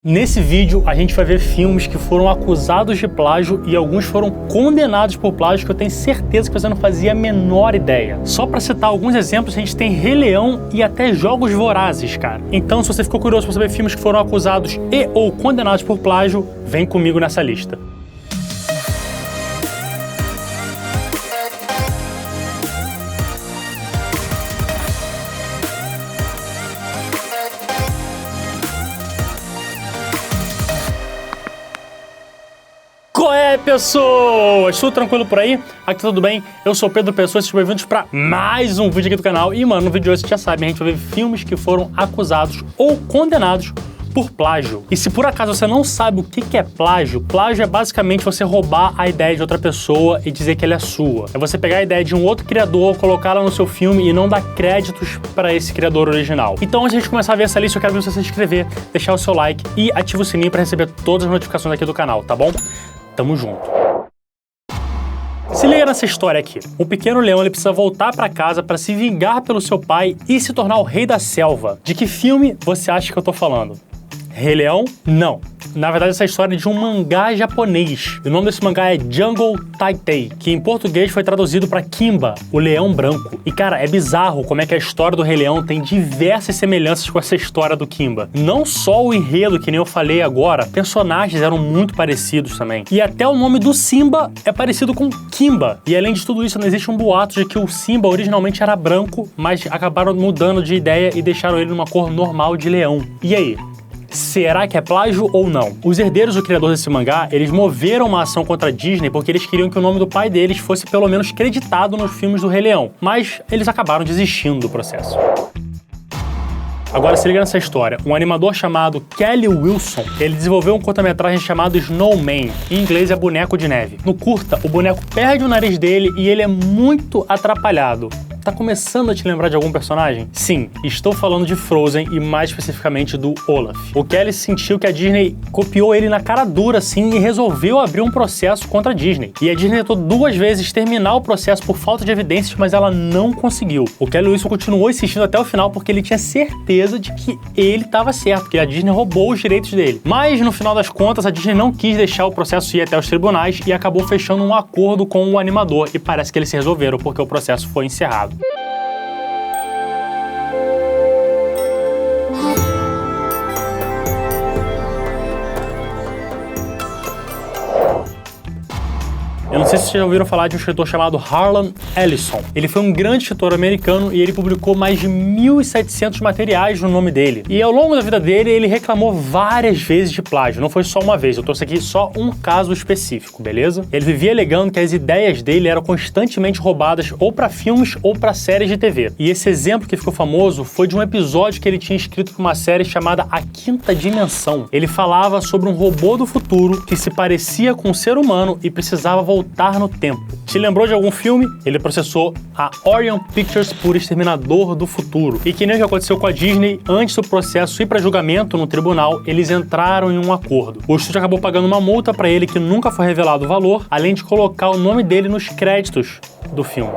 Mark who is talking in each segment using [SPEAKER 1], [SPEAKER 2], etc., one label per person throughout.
[SPEAKER 1] Nesse vídeo, a gente vai ver filmes que foram acusados de plágio e alguns foram condenados por plágio que eu tenho certeza que você não fazia a menor ideia. Só pra citar alguns exemplos, a gente tem Rei Leão e até Jogos Vorazes, cara. Então, se você ficou curioso pra saber filmes que foram acusados e ou condenados por plágio, vem comigo nessa lista. Qual é, pessoas? Tudo tranquilo por aí? Aqui tudo bem? Eu sou o Pedro Pessoa, sejam bem-vindos pra mais um vídeo aqui do canal. E, mano, no vídeo de hoje, você já sabe, a gente vai ver filmes que foram acusados ou condenados por plágio. E se por acaso você não sabe o que é plágio, plágio é basicamente você roubar a ideia de outra pessoa e dizer que ela é sua. É você pegar a ideia de um outro criador, colocá-la no seu filme e não dar créditos para esse criador original. Então, antes de a gente começar a ver essa lista, eu quero ver você se inscrever, deixar o seu like e ativar o sininho para receber todas as notificações aqui do canal, tá bom? Tamo junto. Se liga nessa história aqui. O pequeno leão ele precisa voltar pra casa pra se vingar pelo seu pai e se tornar o rei da selva. De que filme você acha que eu tô falando? Rei Leão? Não. Na verdade, essa história é de um mangá japonês. O nome desse mangá é Jungle Taitai, que em português foi traduzido para Kimba, o Leão Branco. E, cara, é bizarro como é que a história do Rei Leão tem diversas semelhanças com essa história do Kimba. Não só o enredo, que nem eu falei agora, personagens eram muito parecidos também. E até o nome do Simba é parecido com Kimba. E além de tudo isso, não existe um boato de que o Simba originalmente era branco, mas acabaram mudando de ideia e deixaram ele numa cor normal de leão. E aí? Será que é plágio ou não? Os herdeiros do criador desse mangá, eles moveram uma ação contra a Disney porque eles queriam que o nome do pai deles fosse pelo menos creditado nos filmes do Rei Leão, mas eles acabaram desistindo do processo. Agora se liga nessa história, um animador chamado Kelly Wilson, ele desenvolveu um curta-metragem chamado Snowman, em inglês é Boneco de Neve. No curta, o boneco perde o nariz dele e ele é muito atrapalhado. Tá começando a te lembrar de algum personagem? Sim, estou falando de Frozen e mais especificamente do Olaf. O Kelly sentiu que a Disney copiou ele na cara dura assim e resolveu abrir um processo contra a Disney. E a Disney tentou 2 vezes terminar o processo por falta de evidências, mas ela não conseguiu. O Kelly Wilson continuou insistindo até o final porque ele tinha certeza de que ele estava certo, que a Disney roubou os direitos dele. Mas no final das contas, a Disney não quis deixar o processo ir até os tribunais e acabou fechando um acordo com o animador e parece que eles se resolveram porque o processo foi encerrado. Eu não sei se vocês já ouviram falar de um escritor chamado Harlan Ellison. Ele foi um grande escritor americano e ele publicou mais de 1.700 materiais no nome dele. E ao longo da vida dele, ele reclamou várias vezes de plágio. Não foi só uma vez, eu trouxe aqui só um caso específico, beleza? Ele vivia alegando que as ideias dele eram constantemente roubadas ou para filmes ou para séries de TV. E esse exemplo que ficou famoso foi de um episódio que ele tinha escrito para uma série chamada A Quinta Dimensão. Ele falava sobre um robô do futuro que se parecia com um ser humano e precisava voltar no tempo. Se lembrou de algum filme? Ele processou a Orion Pictures por Exterminador do Futuro. E que nem o que aconteceu com a Disney, antes do processo ir para julgamento no tribunal, eles entraram em um acordo. O estúdio acabou pagando uma multa para ele que nunca foi revelado o valor, além de colocar o nome dele nos créditos do filme.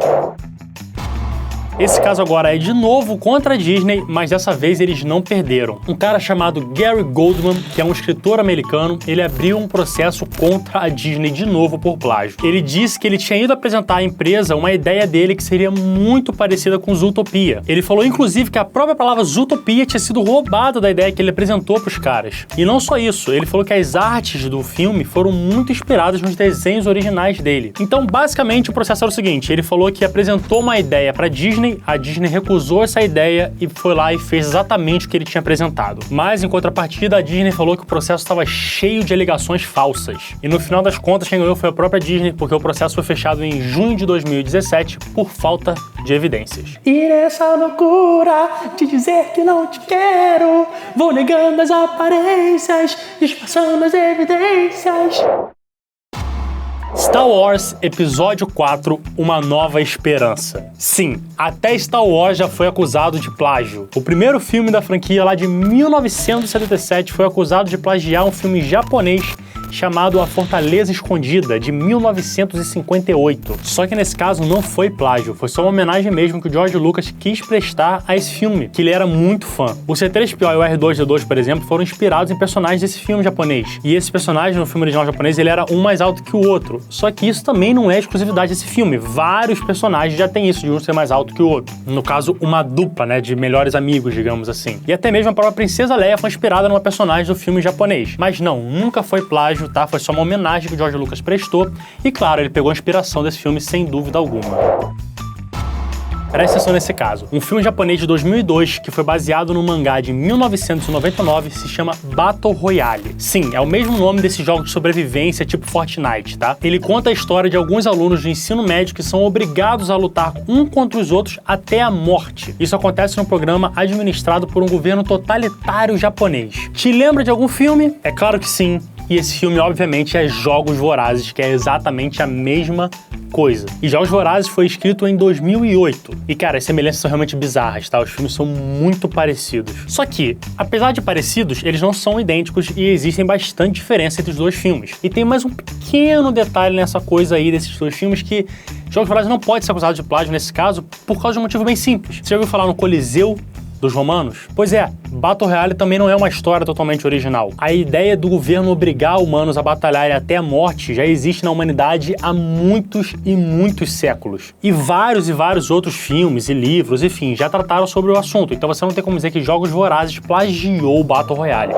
[SPEAKER 1] Esse caso agora é de novo contra a Disney, mas dessa vez eles não perderam. Um cara chamado Gary Goldman, que é um escritor americano, ele abriu um processo contra a Disney de novo por plágio. Ele disse que ele tinha ido apresentar à empresa uma ideia dele que seria muito parecida com Zootopia. Ele falou inclusive que a própria palavra Zootopia tinha sido roubada da ideia que ele apresentou pros caras. E não só isso, ele falou que as artes do filme foram muito inspiradas nos desenhos originais dele. Então, basicamente, o processo era o seguinte, ele falou que apresentou uma ideia pra Disney, a Disney recusou essa ideia e foi lá e fez exatamente o que ele tinha apresentado. Mas, em contrapartida, a Disney falou que o processo estava cheio de alegações falsas. E no final das contas, quem ganhou foi a própria Disney, porque o processo foi fechado em junho de 2017 por falta de evidências. E nessa loucura de dizer que não te quero, vou negando as aparências, disfarçando as evidências. Star Wars Episódio 4, Uma Nova Esperança. Sim, até Star Wars já foi acusado de plágio. O primeiro filme da franquia lá de 1977 foi acusado de plagiar um filme japonês chamado A Fortaleza Escondida, de 1958. Só que nesse caso não foi plágio, foi só uma homenagem mesmo que o George Lucas quis prestar a esse filme, que ele era muito fã. O C-3PO e o R2-D2, por exemplo, foram inspirados em personagens desse filme japonês. E esse personagem no filme original japonês, ele era um mais alto que o outro. Só que isso também não é exclusividade desse filme. Vários personagens já têm isso, de um ser mais alto que o outro. No caso, uma dupla, né, de melhores amigos, digamos assim. E até mesmo a própria Princesa Leia foi inspirada numa personagem do filme japonês. Mas não, nunca foi plágio, tá? Foi só uma homenagem que o George Lucas prestou. E claro, ele pegou a inspiração desse filme sem dúvida alguma. Presta atenção nesse caso. Um filme japonês de 2002, que foi baseado no mangá de 1999, se chama Battle Royale. Sim, é o mesmo nome desse jogo de sobrevivência tipo Fortnite, tá? Ele conta a história de alguns alunos do ensino médio que são obrigados a lutar um contra os outros até a morte. Isso acontece num programa administrado por um governo totalitário japonês. Te lembra de algum filme? É claro que sim. E esse filme, obviamente, é Jogos Vorazes, que é exatamente a mesma coisa. E Jogos Vorazes foi escrito em 2008. E, cara, as semelhanças são realmente bizarras, tá? Os filmes são muito parecidos. Só que, apesar de parecidos, eles não são idênticos e existem bastante diferença entre os dois filmes. E tem mais um pequeno detalhe nessa coisa aí desses dois filmes que Jogos Vorazes não pode ser acusado de plágio nesse caso por causa de um motivo bem simples. Você já ouviu falar no Coliseu dos romanos? Pois é, Battle Royale também não é uma história totalmente original. A ideia do governo obrigar humanos a batalharem até a morte já existe na humanidade há muitos e muitos séculos. E vários outros filmes e livros, enfim, já trataram sobre o assunto. Então você não tem como dizer que Jogos Vorazes plagiou Battle Royale.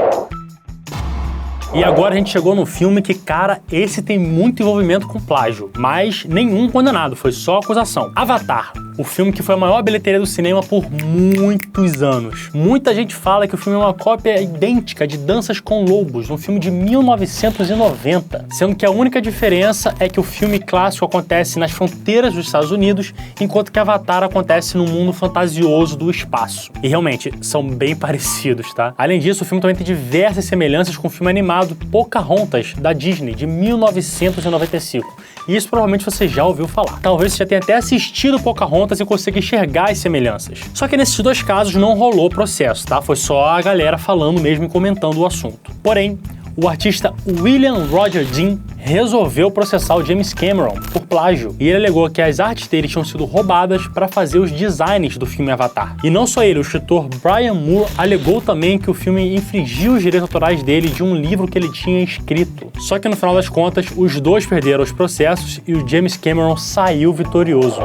[SPEAKER 1] E agora a gente chegou no filme que, cara, esse tem muito envolvimento com plágio, mas nenhum condenado, foi só acusação. Avatar, o filme que foi a maior bilheteria do cinema por muitos anos. Muita gente fala que o filme é uma cópia idêntica de Danças com Lobos, um filme de 1990, sendo que a única diferença é que o filme clássico acontece nas fronteiras dos Estados Unidos, enquanto que Avatar acontece no mundo fantasioso do espaço. E realmente, são bem parecidos, tá? Além disso, o filme também tem diversas semelhanças com o filme animado Pocahontas, da Disney, de 1995. E isso provavelmente você já ouviu falar. Talvez você já tenha até assistido Pocahontas e consiga enxergar as semelhanças. Só que nesses dois casos não rolou processo, tá? Foi só a galera falando mesmo e comentando o assunto. Porém, o artista William Roger Dean resolveu processar o James Cameron por plágio. E ele alegou que as artes dele tinham sido roubadas para fazer os designs do filme Avatar. E não só ele, o escritor Brian Moore alegou também que o filme infringiu os direitos autorais dele de um livro que ele tinha escrito. Só que no final das contas, os dois perderam os processos e o James Cameron saiu vitorioso.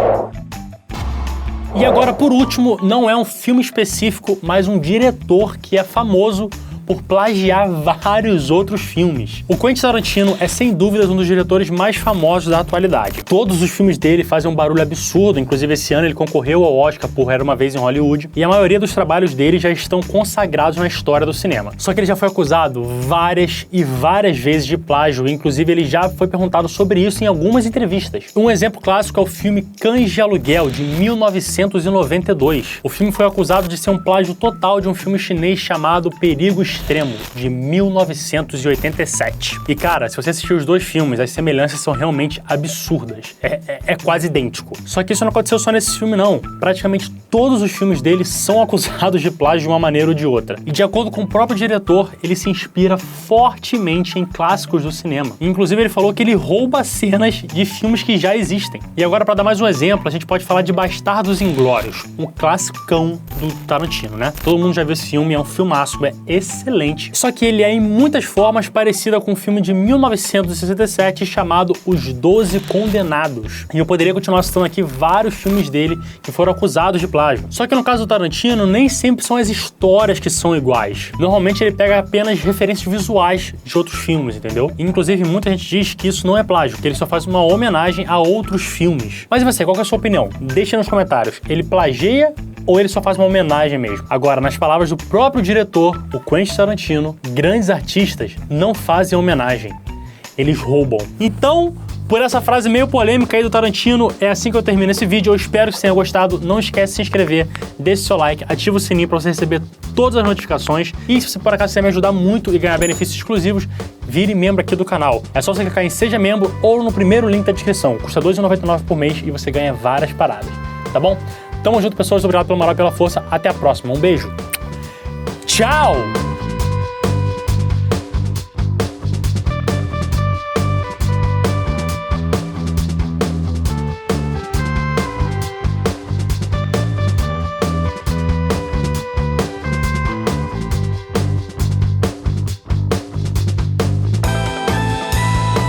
[SPEAKER 1] E agora, por último, não é um filme específico, mas um diretor que é famoso por plagiar vários outros filmes. O Quentin Tarantino é sem dúvidas um dos diretores mais famosos da atualidade. Todos os filmes dele fazem um barulho absurdo, inclusive esse ano ele concorreu ao Oscar por Era Uma Vez em Hollywood, e a maioria dos trabalhos dele já estão consagrados na história do cinema. Só que ele já foi acusado várias e várias vezes de plágio, inclusive ele já foi perguntado sobre isso em algumas entrevistas. Um exemplo clássico é o filme Cães de Aluguel, de 1992. O filme foi acusado de ser um plágio total de um filme chinês chamado Perigo Extremo, de 1987. E cara, se você assistir os dois filmes, as semelhanças são realmente absurdas. É quase idêntico. Só que isso não aconteceu só nesse filme, não. Praticamente todos os filmes dele são acusados de plágio de uma maneira ou de outra. E de acordo com o próprio diretor, ele se inspira fortemente em clássicos do cinema. Inclusive, ele falou que ele rouba cenas de filmes que já existem. E agora, para dar mais um exemplo, a gente pode falar de Bastardos Inglórios, um classicão do Tarantino, né? Todo mundo já viu esse filme, é um filmaço, é excelente. Só que ele é em muitas formas parecido com um filme de 1967 chamado Os 12 Condenados. E eu poderia continuar citando aqui vários filmes dele que foram acusados de plágio. Só que no caso do Tarantino, nem sempre são as histórias que são iguais. Normalmente ele pega apenas referências visuais de outros filmes, entendeu? E, inclusive, muita gente diz que isso não é plágio, que ele só faz uma homenagem a outros filmes. Mas e você, qual que é a sua opinião? Deixa nos comentários. Ele plagia ou ele só faz uma homenagem mesmo? Agora, nas palavras do próprio diretor, o Quentin Tarantino, grandes artistas não fazem homenagem, eles roubam. Então, por essa frase meio polêmica aí do Tarantino, é assim que eu termino esse vídeo. Eu espero que você tenha gostado. Não esquece de se inscrever, deixe seu like, ativa o sininho para você receber todas as notificações. E se você por acaso quiser me ajudar muito e ganhar benefícios exclusivos, vire membro aqui do canal. É só você clicar em Seja Membro ou no primeiro link da descrição. Custa R$ 2,99 por mês e você ganha várias paradas, tá bom? Tamo junto, pessoas. Obrigado pela moral e pela força. Até a próxima. Um beijo. Tchau!